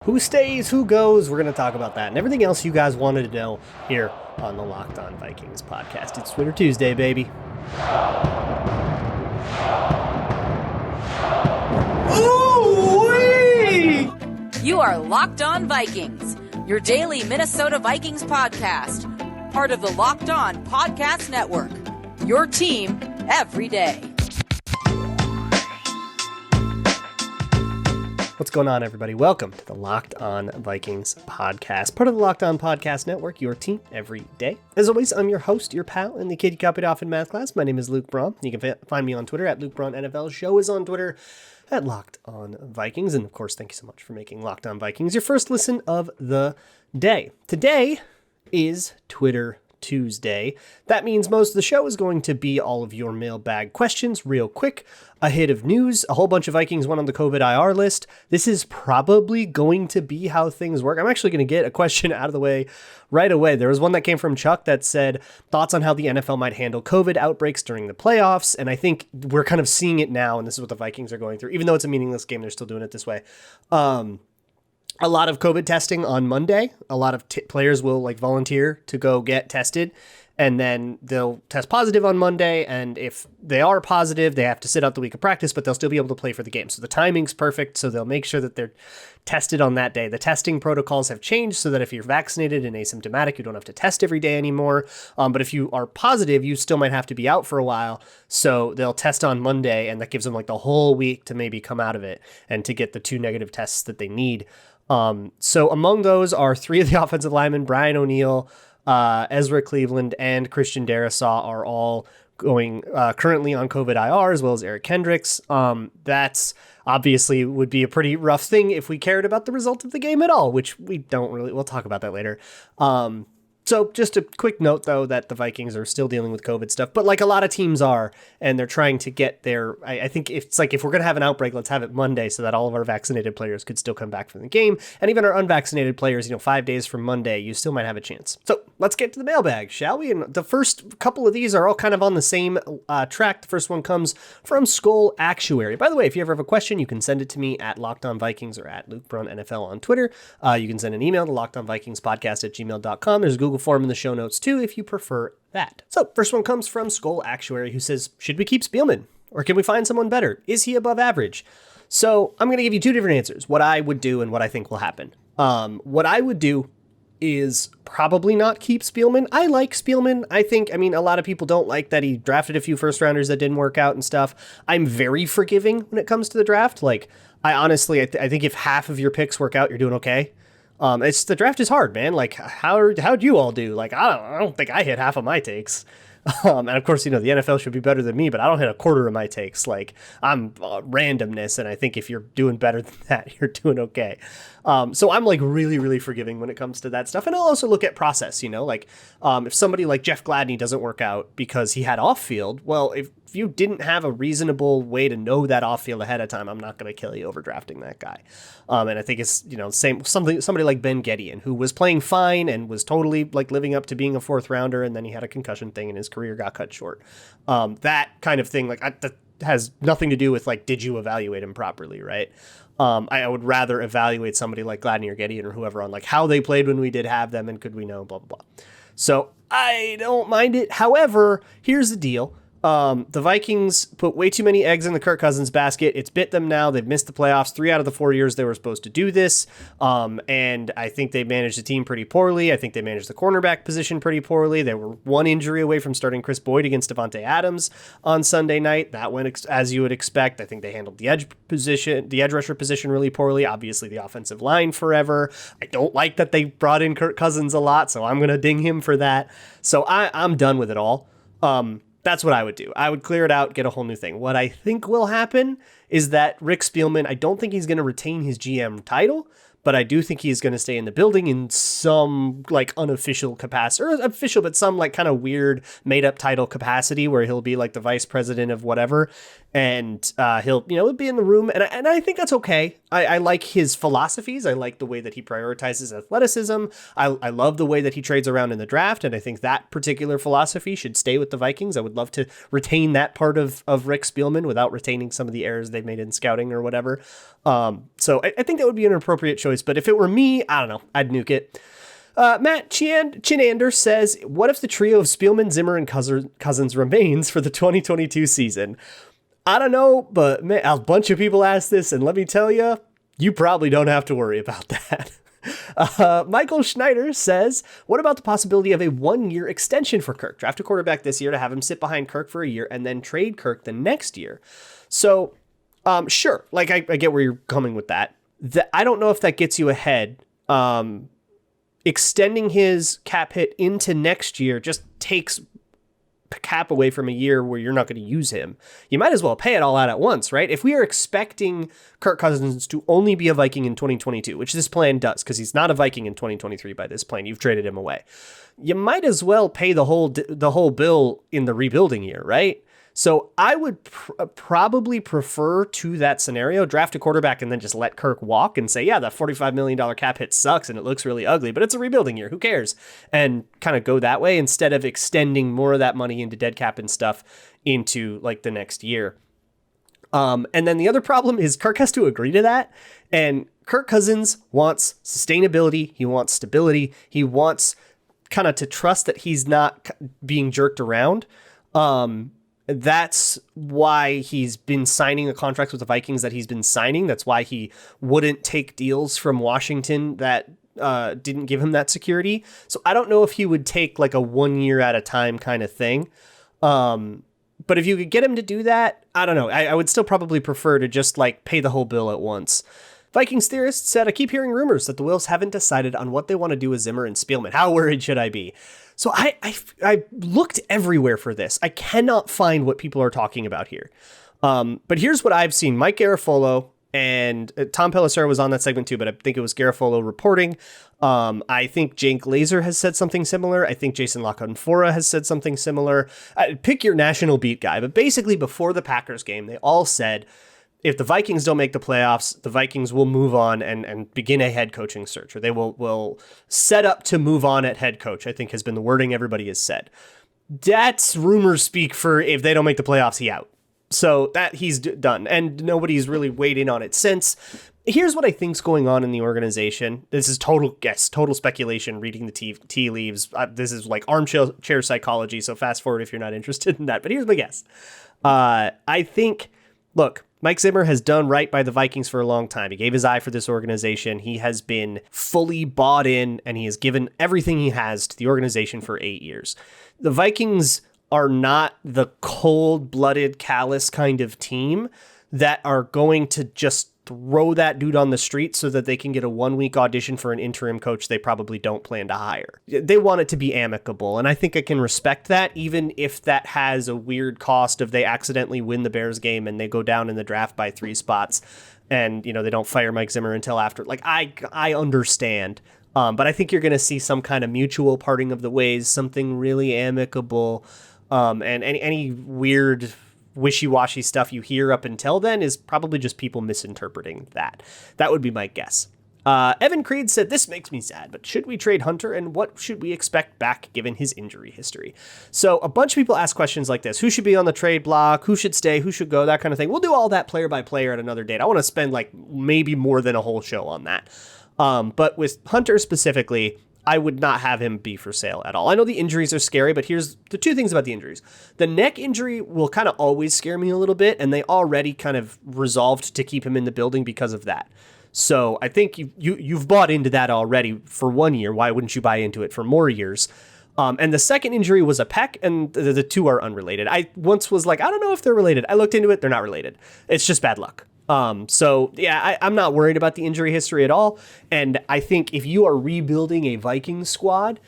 Who stays, who goes? We're going to talk about that and everything else you guys wanted to know here on the Locked On Vikings podcast. It's Twitter Tuesday, baby. Ooh-wee! You are Locked On Vikings, your daily Minnesota Vikings podcast, part of the Locked On Podcast Network, your team every day. What's going on, everybody? Welcome to the Locked On Vikings podcast, part of the Locked On Podcast Network, your team every day. As always, I'm your host, your pal, and the kid you copied off in math class. My name is Luke Braun. You can find me on Twitter at Luke Braun NFL. Show is on Twitter at Locked On Vikings. And of course, thank you so much for making Locked On Vikings your first listen of the day. Today is Twitter Tuesday. That means most of the show is going to be all of your mailbag questions real quick. A hit of news, a whole bunch of Vikings went on the COVID IR list. This is probably going to be how things work. I'm actually going to get a question out of the way right away. There was one that came from Chuck that said, thoughts on how the NFL might handle COVID outbreaks during the playoffs. And I think we're kind of seeing it now, and this is what the Vikings are going through. Even though it's a meaningless game, they're still doing it this way. A lot of COVID testing on Monday. A lot of players will volunteer to go get tested, and then they'll test positive on Monday. And if they are positive, they have to sit out the week of practice, but they'll still be able to play for the game. So the timing's perfect. So they'll make sure that they're tested on that day. The testing protocols have changed so that if you're vaccinated and asymptomatic, you don't have to test every day anymore. But if you are positive, you still might have to be out for a while. So they'll test on Monday, and that gives them the whole week to maybe come out of it and to get the 2 negative tests that they need. So among those are 3 of the offensive linemen, Brian O'Neill, Ezra Cleveland, and Christian Darrisaw are all going currently on COVID IR, as well as Eric Kendricks. That's obviously would be a pretty rough thing if we cared about the result of the game at all, which we don't really. We'll talk about that later. So just a quick note, though, that the Vikings are still dealing with COVID stuff, but a lot of teams are, and they're trying to get their, I think it's if we're going to have an outbreak, let's have it Monday so that all of our vaccinated players could still come back from the game. And even our unvaccinated players, 5 days from Monday, you still might have a chance. So let's get to the mailbag, shall we? And the first couple of these are all kind of on the same track. The first one comes from Skull Actuary. By the way, if you ever have a question, you can send it to me at Locked On Vikings or at Luke Braun NFL on Twitter. You can send an email to lockedonvikingspodcast@gmail.com. There's a Google form in the show notes too, if you prefer that. So first one comes from Skull Actuary, who says, should we keep Spielman or can we find someone better? Is he above average? So I'm going to give you 2 different answers, what I would do and what I think will happen. What I would do is probably not keep Spielman. I like Spielman. A lot of people don't like that he drafted a few first rounders that didn't work out and stuff. I'm very forgiving when it comes to the draft. I honestly, I think if half of your picks work out, you're doing okay. It's the draft is hard, man. How'd you all do? I don't think I hit half of my takes. And of course, the NFL should be better than me, but I don't hit a quarter of my takes. I'm randomness. And I think if you're doing better than that, you're doing okay. So I'm really, really forgiving when it comes to that stuff. And I'll also look at process, if somebody like Jeff Gladney doesn't work out because he had off field, well, if you didn't have a reasonable way to know that off field ahead of time, I'm not going to kill you over drafting that guy. And I think it's, somebody like Ben Gedeon, who was playing fine and was totally living up to being a 4th rounder. And then he had a concussion thing and his career got cut short. That kind of thing, that has nothing to do with did you evaluate him properly? Right. I would rather evaluate somebody like Gladney or Gedeon or whoever on how they played when we did have them and could we know, blah, blah, blah. So I don't mind it. However, here's the deal. The Vikings put way too many eggs in the Kirk Cousins basket. It's bit them now. They've missed the playoffs 3 out of the 4 years they were supposed to do this. And I think they managed the team pretty poorly. I think they managed the cornerback position pretty poorly. They were 1 injury away from starting Chris Boyd against Devontae Adams on Sunday night. That went as you would expect. I think they handled the edge rusher position really poorly. Obviously the offensive line forever. I don't like that they brought in Kirk Cousins a lot, so I'm going to ding him for that. So I'm done with it all. That's what I would do. I would clear it out, get a whole new thing. What I think will happen is that Rick Spielman, I don't think he's going to retain his GM title, but I do think he's going to stay in the building in some unofficial capacity, or official, but some kind of weird made up title capacity where he'll be the vice president of whatever. And he'll, be in the room. And I think that's okay. I like his philosophies. I like the way that he prioritizes athleticism. I love the way that he trades around in the draft. And I think that particular philosophy should stay with the Vikings. I would love to retain that part of Rick Spielman without retaining some of the errors they've made in scouting or whatever. So I think that would be an appropriate choice choice, but if it were me, I don't know, I'd nuke it. Matt Chinander says, what if the trio of Spielman, Zimmer, and Cousins remains for the 2022 season? I don't know, but man, a bunch of people asked this, and let me tell you, you probably don't have to worry about that. Michael Schneider says, what about the possibility of a 1-year extension for Kirk? Draft a quarterback this year to have him sit behind Kirk for a year and then trade Kirk the next year. So, sure. Like, I get where you're coming with that. I don't know if that gets you ahead. Extending his cap hit into next year just takes cap away from a year where you're not going to use him. You might as well pay it all out at once, right? If we are expecting Kirk Cousins to only be a Viking in 2022, which this plan does, because he's not a Viking in 2023 by this plan, you've traded him away. You might as well pay the whole bill in the rebuilding year, right? So I would probably prefer to that scenario, draft a quarterback and then just let Kirk walk and say, yeah, that $45 million cap hit sucks and it looks really ugly, but it's a rebuilding year. Who cares? And kind of go that way instead of extending more of that money into dead cap and stuff into like the next year. And then the other problem is Kirk has to agree to that. And Kirk Cousins wants sustainability. He wants stability. He wants kind of to trust that he's not being jerked around. That's why he's been signing the contracts with the Vikings that he's been signing. That's why he wouldn't take deals from Washington that didn't give him that security. So I don't know if he would take like a 1 year at a time kind of thing. But if you could get him to do that, I don't know. I would still probably prefer to just like pay the whole bill at once. Vikings theorist said, I keep hearing rumors that the Wills haven't decided on what they want to do with Zimmer and Spielman. How worried should I be? So I looked everywhere for this. I cannot find what people are talking about here. But here's what I've seen. Mike Garafolo and Tom Pelissero was on that segment too, but I think it was Garafolo reporting. I think Jake Glazer has said something similar. I think Jason LaConfora has said something similar. Pick your national beat guy. But basically before the Packers game, they all said, if the Vikings don't make the playoffs, the Vikings will move on and begin a head coaching search, or they will set up to move on at head coach, I think has been the wording everybody has said. That's rumors speak for if they don't make the playoffs, he out. So that he's done, and nobody's really weighed in on it since. Here's what I think's going on in the organization. This is total guess, total speculation, reading the tea leaves. This is like armchair psychology, so fast forward if you're not interested in that. But here's my guess. I think, look, Mike Zimmer has done right by the Vikings for a long time. He gave his eye for this organization. He has been fully bought in, and he has given everything he has to the organization for 8 years. The Vikings are not the cold-blooded, callous kind of team that are going to just throw that dude on the street so that they can get a 1-week audition for an interim coach they probably don't plan to hire. They want it to be amicable, and I think I can respect that, even if that has a weird cost of they accidentally win the Bears game and they go down in the draft by 3 spots and, you know, they don't fire Mike Zimmer until after. Like, I understand, but I think you're going to see some kind of mutual parting of the ways, something really amicable, and any weird wishy-washy stuff you hear up until then is probably just people misinterpreting that. That would be my guess. Evan Creed said, this makes me sad, but should we trade Hunter, and what should we expect back given his injury history? So a bunch of people ask questions like this. Who should be on the trade block? Who should stay? Who should go? That kind of thing. We'll do all that player by player at another date. I want to spend like maybe more than a whole show on that. But with Hunter specifically, I would not have him be for sale at all. I know the injuries are scary, but here's the 2 things about the injuries. The neck injury will kind of always scare me a little bit, and they already kind of resolved to keep him in the building because of that. So I think you've bought into that already for 1 year. Why wouldn't you buy into it for more years? And the second injury was a pec, and the 2 are unrelated. I once was like, I don't know if they're related. I looked into it. They're not related. It's just bad luck. So yeah, I'm not worried about the injury history at all. And I think if you are rebuilding a Vikings squad,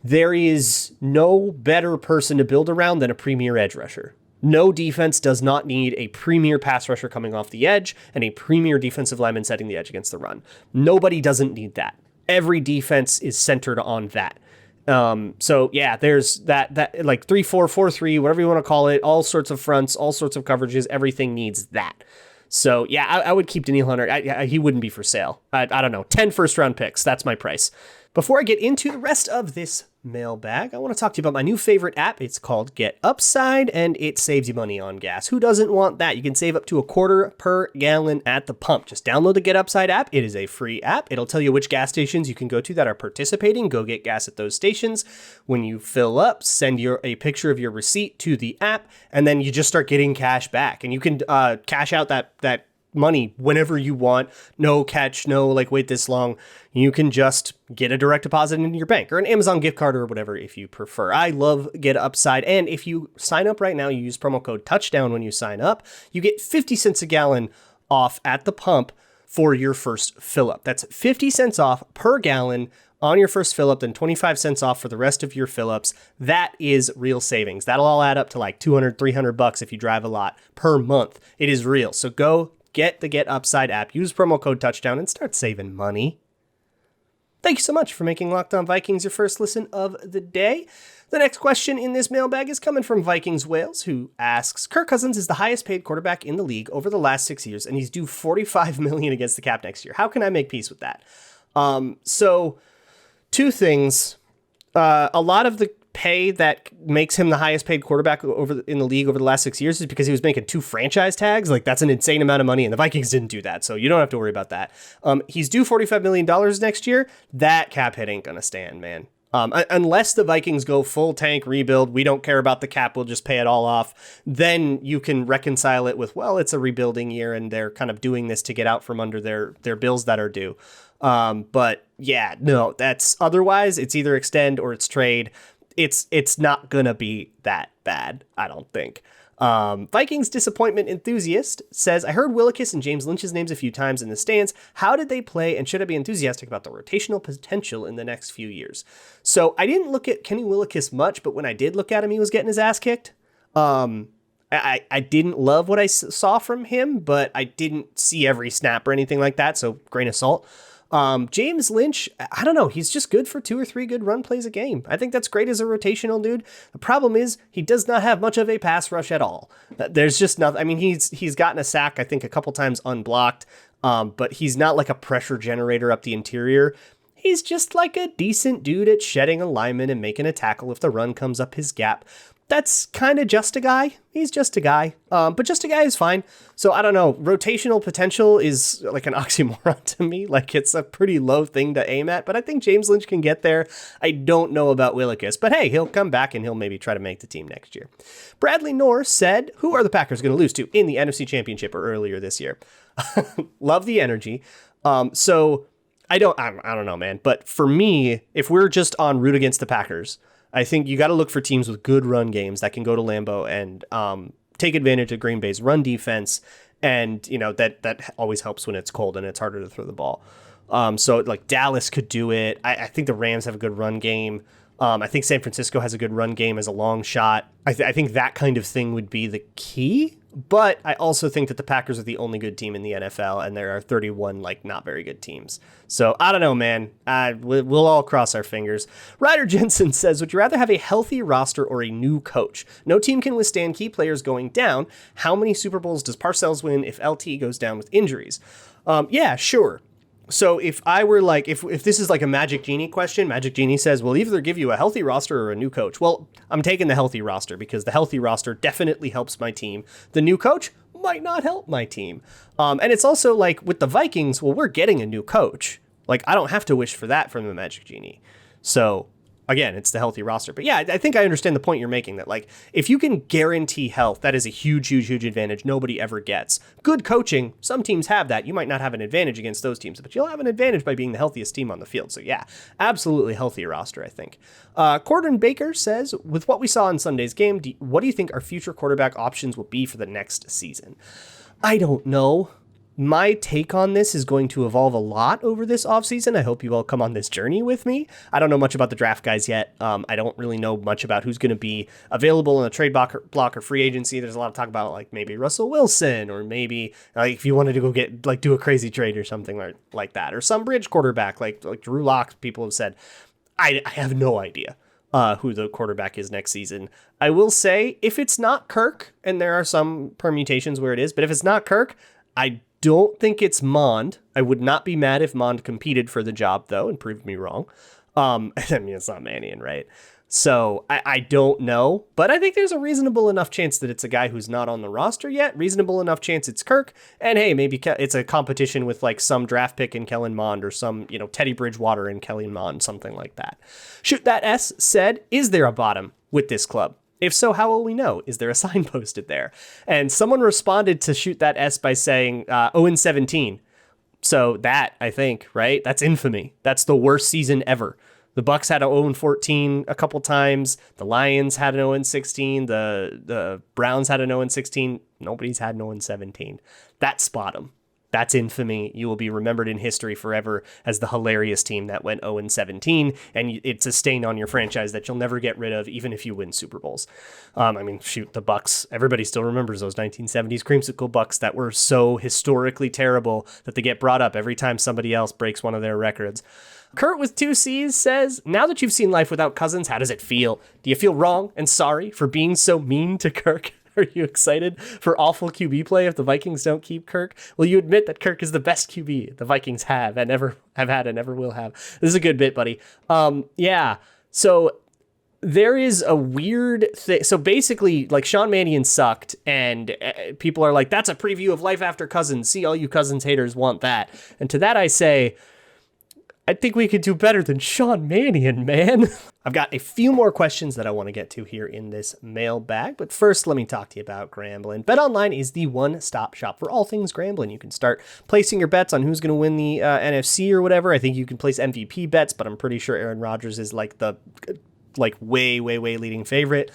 there is no better person to build around than a premier edge rusher. No defense does not need a premier pass rusher coming off the edge and a premier defensive lineman setting the edge against the run. Nobody doesn't need that. Every defense is centered on that. So yeah, there's that like 3-4-4-3, whatever you want to call it, all sorts of fronts, all sorts of coverages, everything needs that. So yeah, I would keep Daniil Hunter. He wouldn't be for sale. I don't know, 10 first-round picks. That's my price. Before I get into the rest of this mailbag, I want to talk to you about my new favorite app. It's called Get Upside, and it saves you money on gas. Who doesn't want that? You can save up to a quarter per gallon at the pump. Just download the Get Upside app. It is a free app. It'll tell you which gas stations you can go to that are participating. Go get gas at those stations. When you fill up, send a picture of your receipt to the app, and then you just start getting cash back. And you can cash out that money whenever you want. No catch, no like wait this long. You can just get a direct deposit into your bank or an Amazon gift card or whatever if you prefer. I love Get Upside. And if you sign up right now, you use promo code touchdown when you sign up, you get 50 cents a gallon off at the pump for your first fill up. That's 50 cents off per gallon on your first fill up, then 25 cents off for the rest of your fill ups. That is real savings. That'll all add up to like $200-$300 if you drive a lot per month. It is real. So go get the Get Upside app, use promo code touchdown, and start saving money. Thank you so much for making Locked On Vikings your first listen of the day. The next question in this mailbag is coming from Vikings Wales, who asks, Kirk Cousins is the highest paid quarterback in the league over the last 6 years, and he's due $45 million against the cap next year. How can I make peace with that? So two things. A lot of the pay that makes him the highest paid quarterback in the league over the last 6 years is because he was making 2 franchise tags. Like, that's an insane amount of money, and the Vikings didn't do that, so you don't have to worry about that. He's due $45 million next year. That cap hit ain't gonna stand, man. Unless the Vikings go full tank rebuild, we don't care about the cap, we'll just pay it all off, then you can reconcile it with, well, it's a rebuilding year and they're kind of doing this to get out from under their bills that are due. But yeah, no, that's otherwise it's either extend or it's trade. It's not gonna be that bad, I don't think. Vikings disappointment enthusiast says, I heard Willekes and James Lynch's names a few times in the stands. How did they play, and should I be enthusiastic about the rotational potential in the next few years? So I didn't look at Kenny Willekes much, but when I did look at him, he was getting his ass kicked. I didn't love what I saw from him, but I didn't see every snap or anything like that, so grain of salt. James Lynch, I don't know. He's just good for 2 or 3 good run plays a game. I think that's great as a rotational dude. The problem is he does not have much of a pass rush at all. There's just nothing. I mean, he's gotten a sack, I think, a couple times unblocked, but he's not like a pressure generator up the interior. He's just like a decent dude at shedding a lineman and making a tackle if the run comes up his gap. That's kind of just a guy. He's just a guy. But just a guy is fine. So I don't know. Rotational potential is like an oxymoron to me. Like, it's a pretty low thing to aim at, but I think James Lynch can get there. I don't know about Willekes, but hey, he'll come back and he'll maybe try to make the team next year. Bradley Norris said, who are the Packers going to lose to in the NFC Championship or earlier this year? Love the energy. So I don't know, man. But for me, if we're just on root against the Packers, I think you got to look for teams with good run games that can go to Lambeau and take advantage of Green Bay's run defense. And, you know, that always helps when it's cold and it's harder to throw the ball. So like Dallas could do it. I think the Rams have a good run game. I think San Francisco has a good run game as a long shot. I think that kind of thing would be the key. But I also think that the Packers are the only good team in the NFL, and there are 31 like not very good teams. So I don't know, man. We'll all cross our fingers. Ryder Jensen says, would you rather have a healthy roster or a new coach? No team can withstand key players going down. How many Super Bowls does Parcells win if LT goes down with injuries? Yeah, sure. So if I were like, if this is like a Magic Genie question, Magic Genie says, we'll either give you a healthy roster or a new coach. Well, I'm taking the healthy roster because the healthy roster definitely helps my team. The new coach might not help my team. And it's also like with the Vikings, well, we're getting a new coach. Like, I don't have to wish for that from the Magic Genie. So again, it's the healthy roster. But yeah, I think I understand the point you're making, that like, if you can guarantee health, that is a huge advantage nobody ever gets. Good coaching, some teams have that. You might not have an advantage against those teams, but you'll have an advantage by being the healthiest team on the field. So yeah, absolutely healthy roster, I think. Corden Baker says, with what we saw in Sunday's game, what do you think our future quarterback options will be for the next season? I don't know. My take on this is going to evolve a lot over this offseason. I hope you all come on this journey with me. I don't know much about the draft guys yet. I don't really know much about who's going to be available in the trade block or free agency. There's a lot of talk about like maybe Russell Wilson, or maybe like if you wanted to go get like do a crazy trade or something like that, or some bridge quarterback like Drew Lock. People have said, I have no idea who the quarterback is next season. I will say, if it's not Kirk, and there are some permutations where it is, but if it's not Kirk, I don't think it's Mond. I would not be mad if Mond competed for the job, though, and proved me wrong. I mean, it's not Mannion, right? So I don't know, but I think there's a reasonable enough chance that it's a guy who's not on the roster yet. Reasonable enough chance it's Kirk. And hey, maybe it's a competition with like some draft pick in Kellen Mond or some, Teddy Bridgewater in Kellen Mond, something like that. Shoot That S said, is there a bottom with this club? If so, how will we know? Is there a sign posted there? And someone responded to Shoot That S by saying 0-17. So that, I think, right? That's infamy. That's the worst season ever. The Bucks had an 0-14 a couple times. The Lions had an 0-16. The Browns had an 0-16. Nobody's had an 0-17. That's bottom. That's infamy. You will be remembered in history forever as the hilarious team that went 0-17, and it's a stain on your franchise that you'll never get rid of, even if you win Super Bowls. The Bucks. Everybody still remembers those 1970s creamsicle Bucks that were so historically terrible that they get brought up every time somebody else breaks one of their records. Kurt with 2 C's says, now that you've seen life without Cousins, how does it feel? Do you feel wrong and sorry for being so mean to Kirk? Are you excited for awful QB play if the Vikings don't keep Kirk? Will you admit that Kirk is the best QB the Vikings have and ever have had and never will have? This is a good bit, buddy. Yeah. So there is a weird thing. So basically, like, Sean Mannion sucked, and people are like, that's a preview of life after Cousins. See, all you Cousins haters want that. And to that I say, I think we could do better than Sean Mannion, man. I've got a few more questions that I want to get to here in this mailbag, but first let me talk to you about Grambling. BetOnline is the one-stop shop for all things Grambling. You can start placing your bets on who's going to win the NFC or whatever. I think you can place MVP bets, but I'm pretty sure Aaron Rodgers is like the way leading favorite.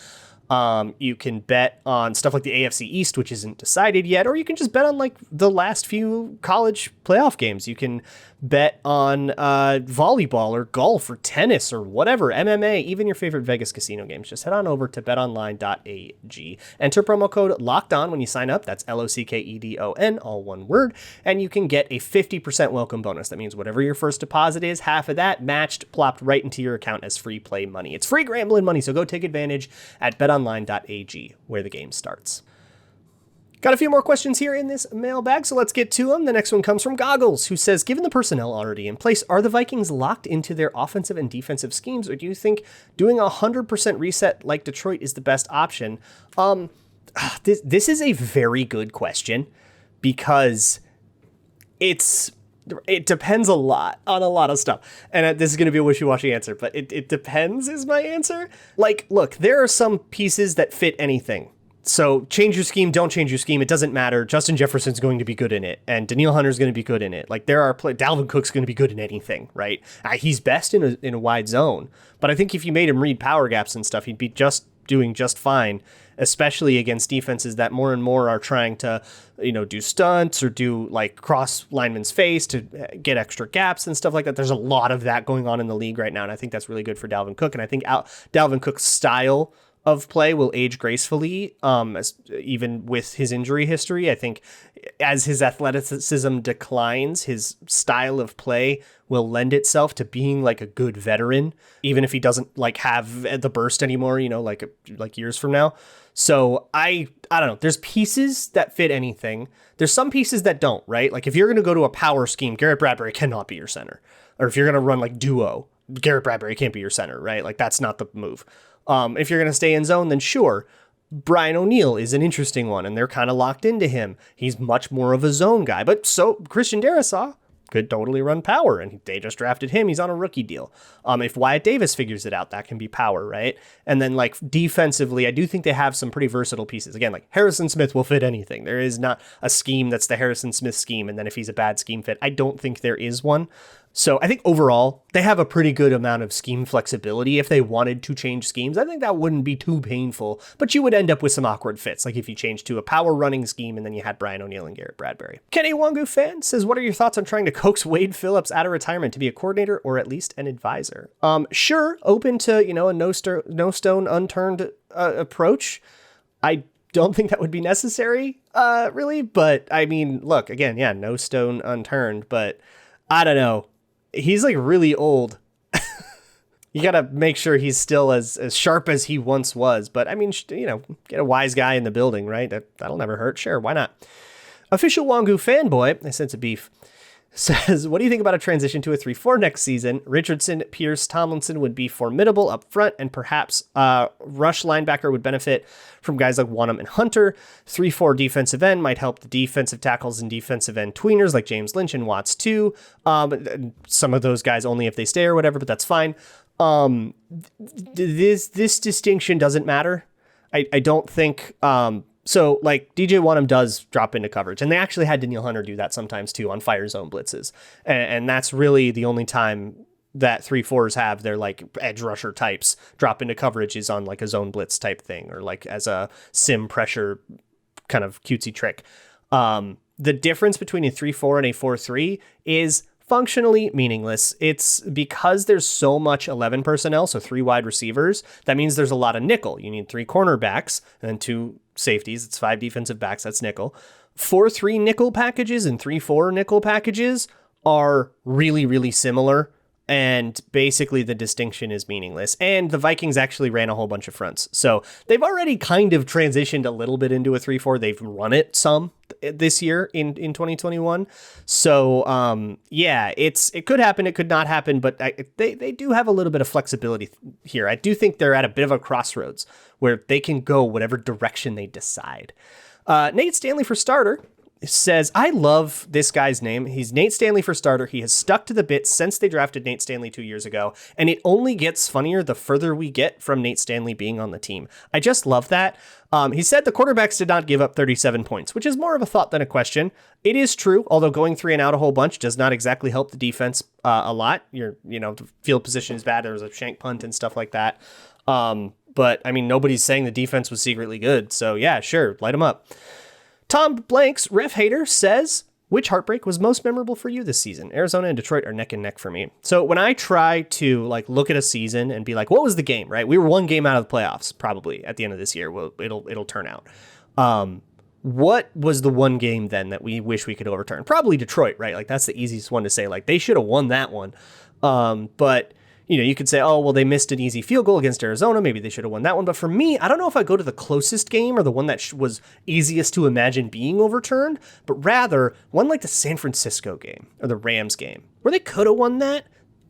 You can bet on stuff like the AFC East, which isn't decided yet, or you can just bet on like the last few college playoff games. You can bet on volleyball or golf or tennis or whatever, MMA, even your favorite Vegas casino games. Just head on over to betonline.ag. Enter promo code LOCKEDON when you sign up. That's LOCKEDON, all one word. And you can get a 50% welcome bonus. That means whatever your first deposit is, half of that matched, plopped right into your account as free play money. It's free Grambling money, so go take advantage at betonline.ag, where the game starts. Got a few more questions here in this mailbag, so let's get to them. The next one comes from Goggles, who says, given the personnel already in place, are the Vikings locked into their offensive and defensive schemes, or do you think doing a 100% reset like Detroit is the best option? This is a very good question, because it depends a lot on a lot of stuff. And this is going to be a wishy-washy answer, but it depends is my answer. Like, look, there are some pieces that fit anything. So change your scheme, don't change your scheme. It doesn't matter. Justin Jefferson's going to be good in it, and Danielle Hunter's going to be good in it. Like, there are Dalvin Cook's going to be good in anything, right? He's best in a wide zone, but I think if you made him read power gaps and stuff, he'd be doing just fine, especially against defenses that more and more are trying to, do stunts or do like cross lineman's face to get extra gaps and stuff like that. There's a lot of that going on in the league right now, and I think that's really good for Dalvin Cook. And I think Dalvin Cook's style of play will age gracefully, even with his injury history. I think as his athleticism declines, his style of play will lend itself to being like a good veteran, even if he doesn't like have the burst anymore, like years from now. So I don't know. There's pieces that fit anything. There's some pieces that don't, right? Like if you're going to go to a power scheme, Garrett Bradbury cannot be your center. Or if you're going to run like duo, Garrett Bradbury can't be your center, right? Like that's not the move. If you're going to stay in zone, then sure. Brian O'Neill is an interesting one, and they're kind of locked into him. He's much more of a zone guy, but so Christian Darrisaw could totally run power, and they just drafted him. He's on a rookie deal. If Wyatt Davis figures it out, that can be power, right? And then like defensively, I do think they have some pretty versatile pieces. Again, like Harrison Smith will fit anything. There is not a scheme that's the Harrison Smith scheme, and then if he's a bad scheme fit, I don't think there is one. So I think overall, they have a pretty good amount of scheme flexibility. If they wanted to change schemes, I think that wouldn't be too painful, but you would end up with some awkward fits, like if you changed to a power running scheme and then you had Brian O'Neill and Garrett Bradbury. Kenny Wangu fan says, what are your thoughts on trying to coax Wade Phillips out of retirement to be a coordinator or at least an advisor? Sure, open to, a no stone unturned approach. I don't think that would be necessary, really, but I mean, look, again, yeah, no stone unturned, but I don't know. He's like really old. You got to make sure he's still as sharp as he once was. But I mean, get a wise guy in the building, right? That'll never hurt. Sure, why not? Official Wangu fanboy, I sense a beef, says, what do you think about a transition to a 3-4 next season? Richardson, Pierce, Tomlinson would be formidable up front, and perhaps rush linebacker would benefit from guys like Wanham and Hunter. 3-4 defensive end might help the defensive tackles and defensive end tweeners like James Lynch and Watts too. Some of those guys only if they stay or whatever, but that's fine. This distinction doesn't matter. I don't think... So, like, DJ Wanham does drop into coverage, and they actually had Danielle Hunter do that sometimes, too, on fire zone blitzes. And that's really the only time that 3-4s have their, like, edge rusher types drop into coverage is on, like, a zone blitz type thing, or, like, as a sim pressure kind of cutesy trick. The difference between a 3-4 and a 4-3 is functionally meaningless. It's because there's so much 11 personnel, so 3 wide receivers, that means there's a lot of nickel. You need 3 cornerbacks and then 2 safeties. It's 5 defensive backs. That's nickel. 4-3 nickel packages and 3-4 nickel packages are really, really similar. And basically the distinction is meaningless. And the Vikings actually ran a whole bunch of fronts. So they've already kind of transitioned a little bit into a 3-4. They've run it some this year in 2021. So yeah, it could happen. It could not happen. But they do have a little bit of flexibility here. I do think they're at a bit of a crossroads where they can go whatever direction they decide. Nate Stanley for starter says, I love this guy's name. He's Nate Stanley for starter. He has stuck to the bit since they drafted Nate Stanley 2 years ago, and it only gets funnier the further we get from Nate Stanley being on the team. I just love that. He said the quarterbacks did not give up 37 points, which is more of a thought than a question. It is true, although going 3 and out a whole bunch does not exactly help the defense a lot. The field position is bad. There was a shank punt and stuff like that. But I mean, nobody's saying the defense was secretly good. So yeah, sure, light them up. Tom Blanks, ref hater, says, which heartbreak was most memorable for you this season? Arizona and Detroit are neck and neck for me. So when I try to like look at a season and be like, what was the game, right? We were 1 game out of the playoffs, probably at the end of this year. Well, it'll turn out. What was the 1 game then that we wish we could overturn? Probably Detroit, right? Like that's the easiest one to say. Like they should have won that one. But you could say, oh, well, they missed an easy field goal against Arizona. Maybe they should have won that one. But for me, I don't know if I go to the closest game or the one that was easiest to imagine being overturned, but rather one like the San Francisco game or the Rams game where they could have won that,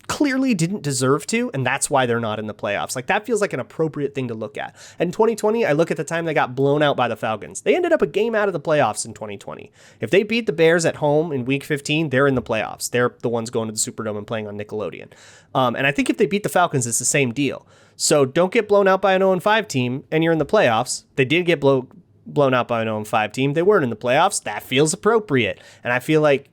clearly didn't deserve to, and that's why they're not in the playoffs. Like that feels like an appropriate thing to look at. And in 2020, I look at the time they got blown out by the Falcons. They ended up a game out of the playoffs in 2020. If they beat the Bears at home in week 15, they're in the playoffs. They're the ones going to the Superdome and playing on Nickelodeon. And I think if they beat the Falcons, it's the same deal. So don't get blown out by an 0-5 team and you're in the playoffs. They did get blown out by an 0-5 team. They weren't in the playoffs. That feels appropriate. And I feel like,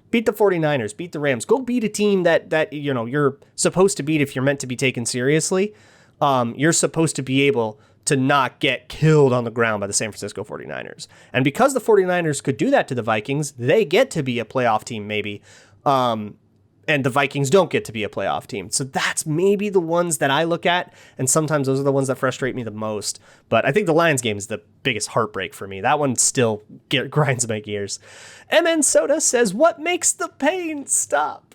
beat the 49ers, beat the Rams, go beat a team that you're supposed to beat if you're meant to be taken seriously. You're supposed to be able to not get killed on the ground by the San Francisco 49ers. And because the 49ers could do that to the Vikings, they get to be a playoff team maybe. And the Vikings don't get to be a playoff team. So that's maybe the ones that I look at. And sometimes those are the ones that frustrate me the most. But I think the Lions game is the biggest heartbreak for me. That one still grinds my gears. MN Soda says, what makes the pain stop?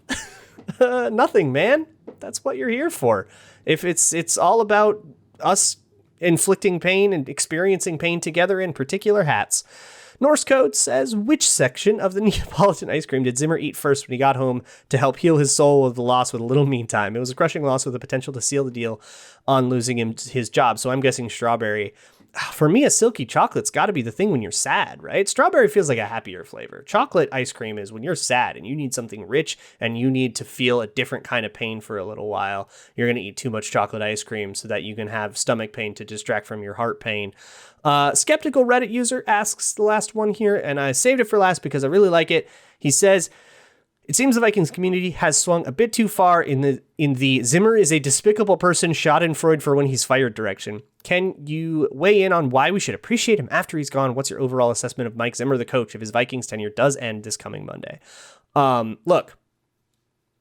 Nothing, man. That's what you're here for. If it's all about us inflicting pain and experiencing pain together in particular hats. Norse Code says, which section of the Neapolitan ice cream did Zimmer eat first when he got home to help heal his soul of the loss with a little mean time? It was a crushing loss with the potential to seal the deal on losing him his job. So I'm guessing strawberry. For me, a silky chocolate's got to be the thing when you're sad, right? Strawberry feels like a happier flavor. Chocolate ice cream is when you're sad and you need something rich and you need to feel a different kind of pain for a little while. You're going to eat too much chocolate ice cream so that you can have stomach pain to distract from your heart pain. Skeptical Reddit user asks the last one here, and I saved it for last because I really like it. He says, it seems the Vikings community has swung a bit too far in the Zimmer is a despicable person schadenfreude for when he's fired direction. Can you weigh in on why we should appreciate him after he's gone? What's your overall assessment of Mike Zimmer, the coach, if his Vikings tenure does end this coming Monday? Look,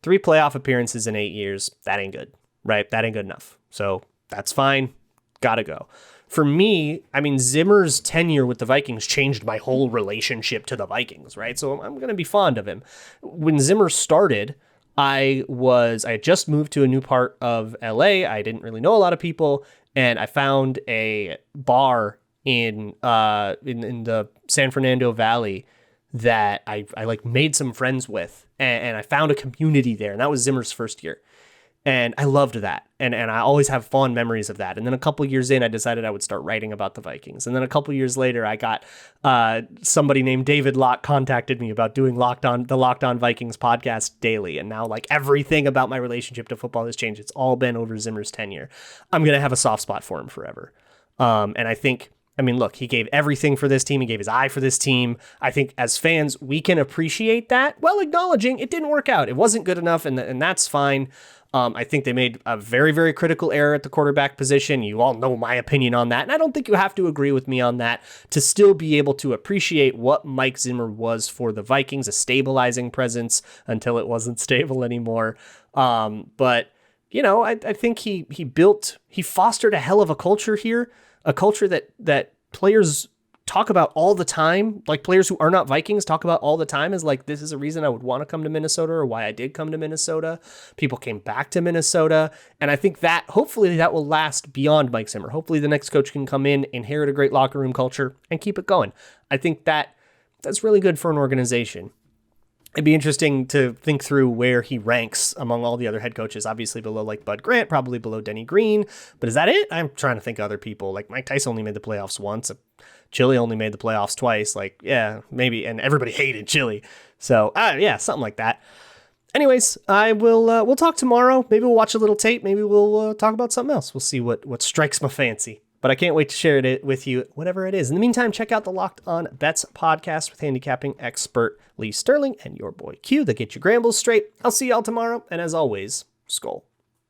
3 playoff appearances in 8 years, that ain't good, right? That ain't good enough. So that's fine. Gotta go. For me, I mean, Zimmer's tenure with the Vikings changed my whole relationship to the Vikings, right? So I'm going to be fond of him. When Zimmer started, I had just moved to a new part of LA. I didn't really know a lot of people, and I found a bar in the San Fernando Valley that I like made some friends with, and I found a community there. And that was Zimmer's first year. And I loved that. And I always have fond memories of that. And then a couple years in, I decided I would start writing about the Vikings. And then a couple years later, I got somebody named David Locke contacted me about doing the Locked On Vikings podcast daily. And now like everything about my relationship to football has changed. It's all been over Zimmer's tenure. I'm going to have a soft spot for him forever. And I think, I mean, look, he gave everything for this team. He gave his eye for this team. I think as fans, we can appreciate that while acknowledging it didn't work out. It wasn't good enough, and that's fine. I think they made a very, very critical error at the quarterback position. You all know my opinion on that, and I don't think you have to agree with me on that to still be able to appreciate what Mike Zimmer was for the Vikings, a stabilizing presence until it wasn't stable anymore. But, you know, I think he fostered a hell of a culture here, a culture that players talk about all the time, like players who are not Vikings talk about all the time, is like, this is a reason I would want to come to Minnesota, or why I did come to Minnesota. People came back to Minnesota. And I think that hopefully that will last beyond Mike Zimmer. Hopefully the next coach can come in, inherit a great locker room culture, and keep it going. I think that's really good for an organization. It'd be interesting to think through where he ranks among all the other head coaches, obviously below like Bud Grant, probably below Denny Green. But is that it? I'm trying to think of other people. Like Mike Tyson only made the playoffs once. Chili only made the playoffs twice. Like, yeah, maybe. And everybody hated Chili. So, yeah, something like that. Anyways, we'll talk tomorrow. Maybe we'll watch a little tape. Maybe we'll talk about something else. We'll see what strikes my fancy. But I can't wait to share it with you, whatever it is. In the meantime, check out the Locked On Bets podcast with handicapping expert Lee Sterling and your boy Q that get your grambles straight. I'll see y'all tomorrow. And as always, Skol.